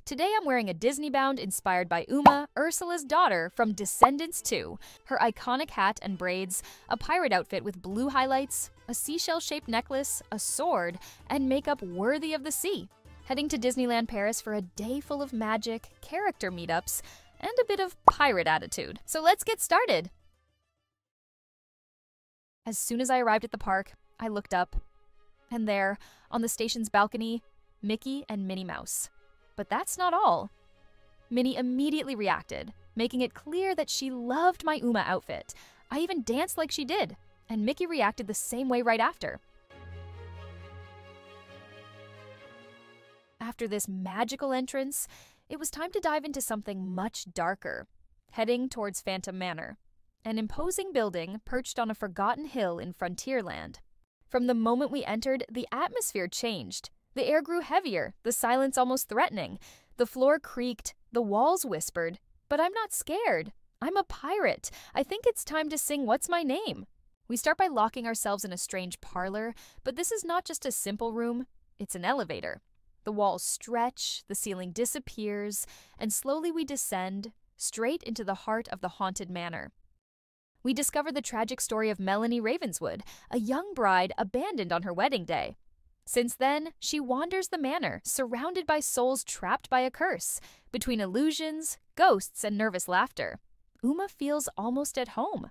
Today I'm wearing a Disney-bound inspired by Uma, Ursula's daughter from Descendants 2. Her iconic hat and braids, a pirate outfit with blue highlights, a seashell-shaped necklace, a sword, and makeup worthy of the sea. Heading to Disneyland Paris for a day full of magic, character meetups, and a bit of pirate attitude. So let's get started! As soon as I arrived at the park, I looked up, and there, on the station's balcony, Mickey and Minnie Mouse. But that's not all. Minnie immediately reacted, making it clear that she loved my Uma outfit. I even danced like she did, and Mickey reacted the same way right after. After this magical entrance, it was time to dive into something much darker, heading towards Phantom Manor, an imposing building perched on a forgotten hill in Frontierland. From the moment we entered, the atmosphere changed. The air grew heavier, the silence almost threatening. The floor creaked, the walls whispered. But I'm not scared. I'm a pirate. I think it's time to sing What's My Name? We start by locking ourselves in a strange parlor, but this is not just a simple room, it's an elevator. The walls stretch, the ceiling disappears, and slowly we descend, straight into the heart of the haunted manor. We discover the tragic story of Melanie Ravenswood, a young bride abandoned on her wedding day. Since then, she wanders the manor, surrounded by souls trapped by a curse. Between illusions, ghosts, and nervous laughter, Uma feels almost at home.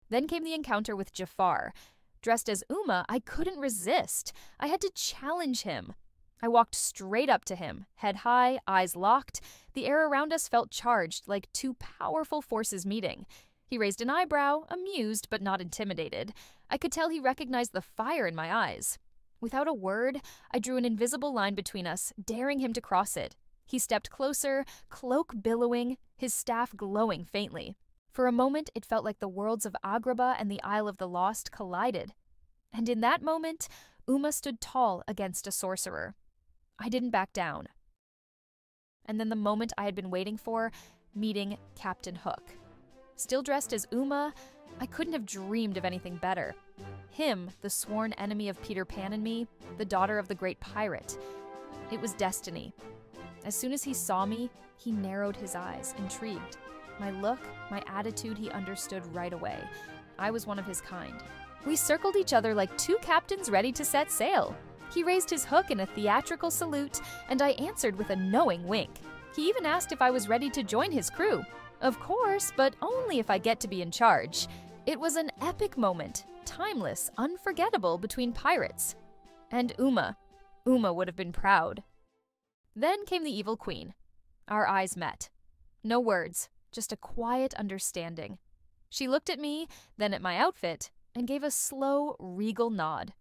Then came the encounter with Jafar. Dressed as Uma, I couldn't resist. I had to challenge him. I walked straight up to him, head high, eyes locked. The air around us felt charged, like two powerful forces meeting. He raised an eyebrow, amused but not intimidated. I could tell he recognized the fire in my eyes. Without a word, I drew an invisible line between us, daring him to cross it. He stepped closer, cloak billowing, his staff glowing faintly. For a moment, it felt like the worlds of Agrabah and the Isle of the Lost collided. And in that moment, Uma stood tall against a sorcerer. I didn't back down. And then the moment I had been waiting for, meeting Captain Hook. Still dressed as Uma, I couldn't have dreamed of anything better. Him, the sworn enemy of Peter Pan and me, the daughter of the great pirate. It was destiny. As soon as he saw me, he narrowed his eyes, intrigued. My look, my attitude, he understood right away. I was one of his kind. We circled each other like two captains ready to set sail. He raised his hook in a theatrical salute, and I answered with a knowing wink. He even asked if I was ready to join his crew. Of course, but only if I get to be in charge. It was an epic moment, timeless, unforgettable between pirates. And Uma. Uma would have been proud. Then came the evil queen. Our eyes met. No words. Just a quiet understanding. She looked at me, then at my outfit, and gave a slow, regal nod.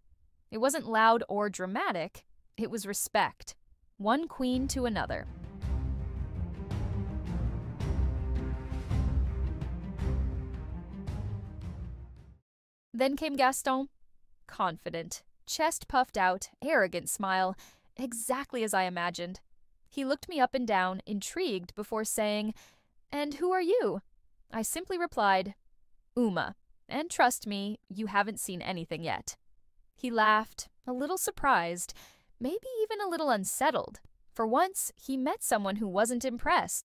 It wasn't loud or dramatic, it was respect. One queen to another. Then came Gaston. Confident, chest puffed out, arrogant smile, exactly as I imagined. He looked me up and down, intrigued, before saying, "And who are you?" I simply replied, "Uma. And trust me, you haven't seen anything yet." He laughed, a little surprised, maybe even a little unsettled. For once, he met someone who wasn't impressed.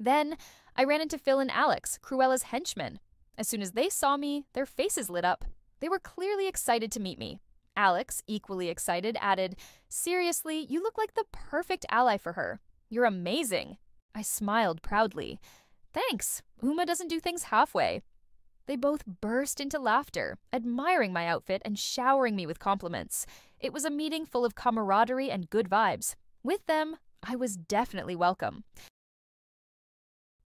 Then, I ran into Phil and Alex, Cruella's henchmen. As soon as they saw me, their faces lit up. They were clearly excited to meet me. Alex, equally excited, added, "Seriously, you look like the perfect ally for her. You're amazing." I smiled proudly. "Thanks. Uma doesn't do things halfway." They both burst into laughter, admiring my outfit and showering me with compliments. It was a meeting full of camaraderie and good vibes. With them, I was definitely welcome.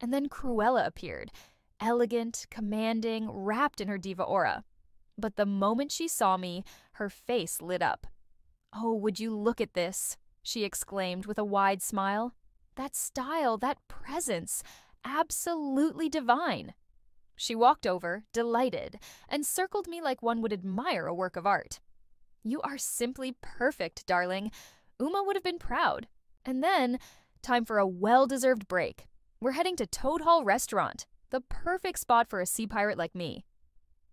And then Cruella appeared, elegant, commanding, wrapped in her diva aura. But the moment she saw me, her face lit up. "Oh, would you look at this?" she exclaimed with a wide smile. "That style, that presence, absolutely divine." She walked over, delighted, and circled me like one would admire a work of art. "You are simply perfect, darling." Uma would have been proud. And then, time for a well-deserved break. We're heading to Toad Hall Restaurant, the perfect spot for a sea pirate like me.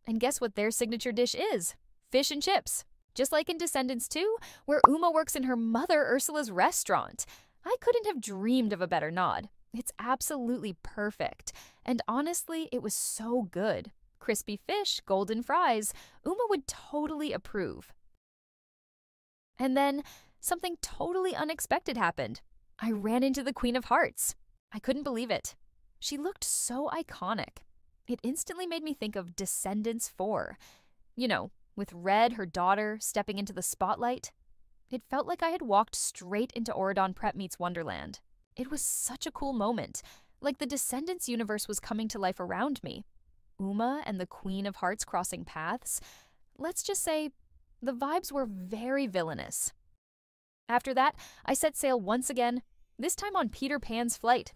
And guess what their signature dish is? Fish and chips. Just like in Descendants 2, where Uma works in her mother Ursula's restaurant. I couldn't have dreamed of a better nod. It's absolutely perfect. And honestly, it was so good. Crispy fish, golden fries. Uma would totally approve. And then something totally unexpected happened. I ran into the Queen of Hearts. I couldn't believe it. She looked so iconic. It instantly made me think of Descendants 4. You know, with Red, her daughter, stepping into the spotlight. It felt like I had walked straight into Auradon Prep meets Wonderland. It was such a cool moment, like the Descendants universe was coming to life around me. Uma and the Queen of Hearts crossing paths. Let's just say, the vibes were very villainous. After that, I set sail once again, this time on Peter Pan's flight.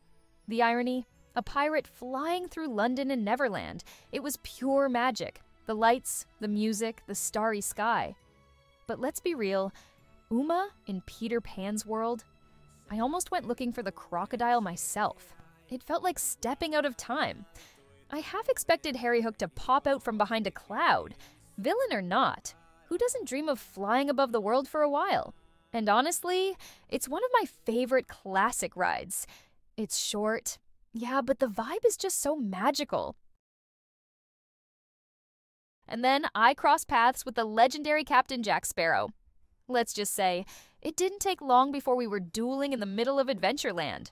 The irony, a pirate flying through London and Neverland. It was pure magic. The lights, the music, the starry sky. But let's be real, Uma in Peter Pan's world, I almost went looking for the crocodile myself. It felt like stepping out of time. I half expected Harry Hook to pop out from behind a cloud. Villain or not, who doesn't dream of flying above the world for a while? And honestly, it's one of my favorite classic rides. It's short, yeah, but the vibe is just so magical. And then I crossed paths with the legendary Captain Jack Sparrow. Let's just say, it didn't take long before we were dueling in the middle of Adventureland.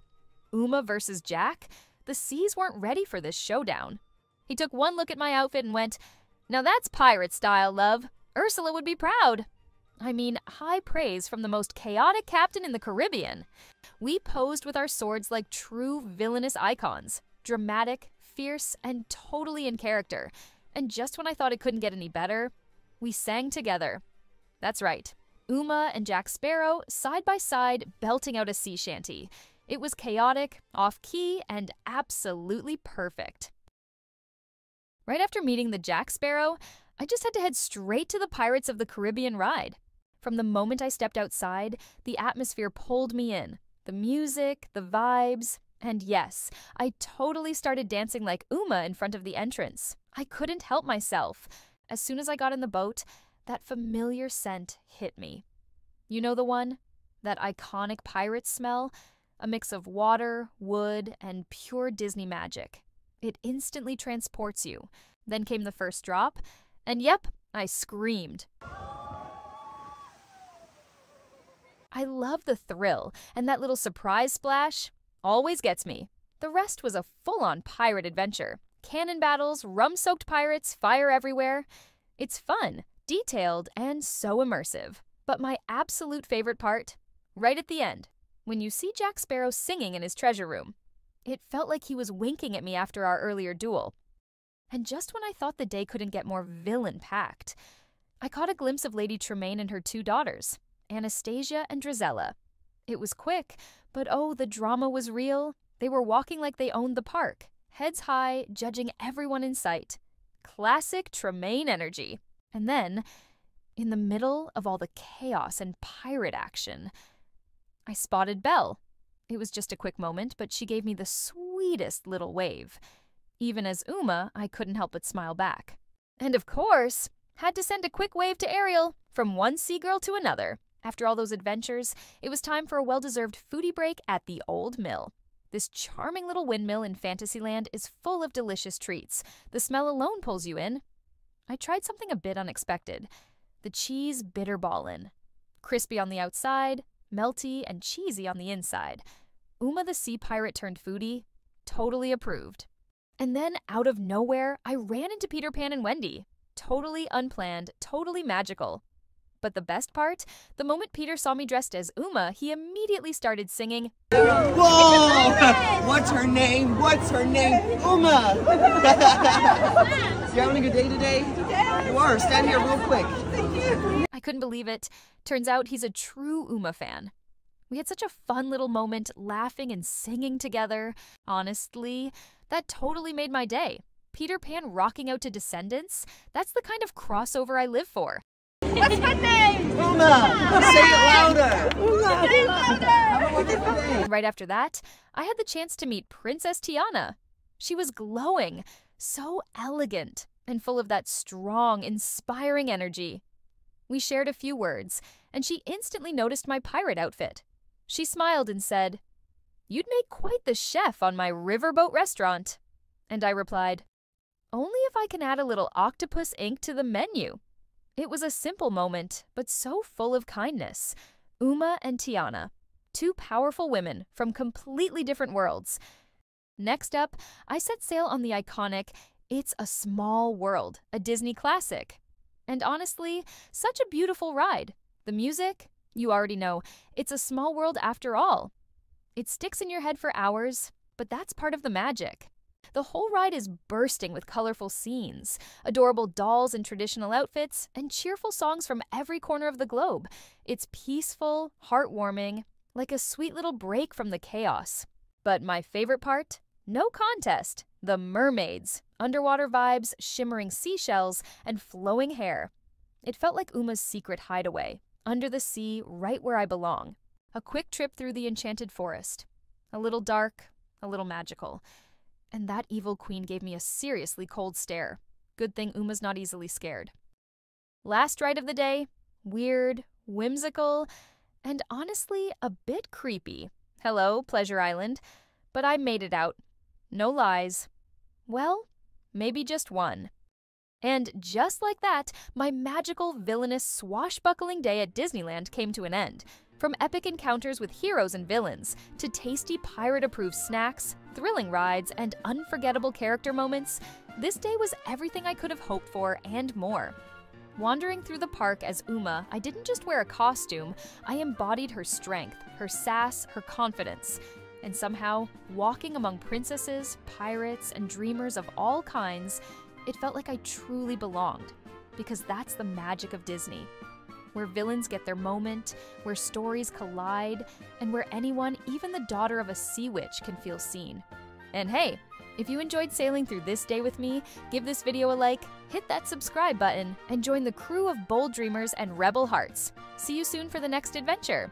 Uma versus Jack? The seas weren't ready for this showdown. He took one look at my outfit and went, "Now that's pirate style, love. Ursula would be proud." I mean, high praise from the most chaotic captain in the Caribbean. We posed with our swords like true villainous icons. Dramatic, fierce, and totally in character. And just when I thought it couldn't get any better, we sang together. That's right. Uma and Jack Sparrow, side by side, belting out a sea shanty. It was chaotic, off-key, and absolutely perfect. Right after meeting the Jack Sparrow, I just had to head straight to the Pirates of the Caribbean ride. From the moment I stepped outside, the atmosphere pulled me in. The music, the vibes, and yes, I totally started dancing like Uma in front of the entrance. I couldn't help myself. As soon as I got in the boat, that familiar scent hit me. You know the one? That iconic pirate smell? A mix of water, wood, and pure Disney magic. It instantly transports you. Then came the first drop, and yep, I screamed. I love the thrill, and that little surprise splash always gets me. The rest was a full-on pirate adventure. Cannon battles, rum-soaked pirates, fire everywhere. It's fun, detailed, and so immersive. But my absolute favorite part? Right at the end, when you see Jack Sparrow singing in his treasure room. It felt like he was winking at me after our earlier duel. And just when I thought the day couldn't get more villain-packed, I caught a glimpse of Lady Tremaine and her two daughters, Anastasia and Drizella. It was quick, but oh, the drama was real. They were walking like they owned the park, heads high, judging everyone in sight. Classic Tremaine energy. And then, in the middle of all the chaos and pirate action, I spotted Belle. It was just a quick moment, but she gave me the sweetest little wave. Even as Uma, I couldn't help but smile back. And of course, had to send a quick wave to Ariel, from one sea girl to another. After all those adventures, it was time for a well-deserved foodie break at the Old Mill. This charming little windmill in Fantasyland is full of delicious treats. The smell alone pulls you in. I tried something a bit unexpected. The cheese bitterballin. Crispy on the outside, melty and cheesy on the inside. Uma the sea pirate turned foodie totally approved. And then, out of nowhere, I ran into Peter Pan and Wendy. Totally unplanned, totally magical. But the best part? The moment Peter saw me dressed as Uma, he immediately started singing, Whoa! What's her name? What's her name? Uma! You having a good day today? Yeah. You are. Stand here real quick. Thank you. I couldn't believe it. Turns out he's a true Uma fan. We had such a fun little moment laughing and singing together. Honestly, that totally made my day. Peter Pan rocking out to Descendants? That's the kind of crossover I live for. What's my name? Uma! Say it louder! Uma! Say it louder! Have a wonderful day. Right after that, I had the chance to meet Princess Tiana. She was glowing, so elegant, and full of that strong, inspiring energy. We shared a few words, and she instantly noticed my pirate outfit. She smiled and said, "You'd make quite the chef on my riverboat restaurant." And I replied, "Only if I can add a little octopus ink to the menu." It was a simple moment, but so full of kindness. Uma and Tiana, two powerful women from completely different worlds. Next up, I set sail on the iconic It's a Small World, a Disney classic. And honestly, such a beautiful ride. The music, you already know, it's a small world after all. It sticks in your head for hours, but that's part of the magic. The whole ride is bursting with colorful scenes, adorable dolls in traditional outfits, and cheerful songs from every corner of the globe. It's peaceful, heartwarming, like a sweet little break from the chaos. But my favorite part? No contest. The mermaids. Underwater vibes, shimmering seashells, and flowing hair. It felt like Uma's secret hideaway, under the sea, right where I belong. A quick trip through the enchanted forest. A little dark, a little magical. And that evil queen gave me a seriously cold stare. Good thing Uma's not easily scared. Last ride of the day, weird, whimsical, and honestly a bit creepy. Hello, Pleasure Island. But I made it out. No lies. Well, maybe just one. And just like that, my magical, villainous, swashbuckling day at Disneyland came to an end. From epic encounters with heroes and villains, to tasty pirate-approved snacks, thrilling rides, and unforgettable character moments, this day was everything I could have hoped for and more. Wandering through the park as Uma, I didn't just wear a costume, I embodied her strength, her sass, her confidence. And somehow, walking among princesses, pirates, and dreamers of all kinds, it felt like I truly belonged. Because that's the magic of Disney. Where villains get their moment, where stories collide, and where anyone, even the daughter of a sea witch, can feel seen. And hey, if you enjoyed sailing through this day with me, give this video a like, hit that subscribe button, and join the crew of bold dreamers and rebel hearts. See you soon for the next adventure.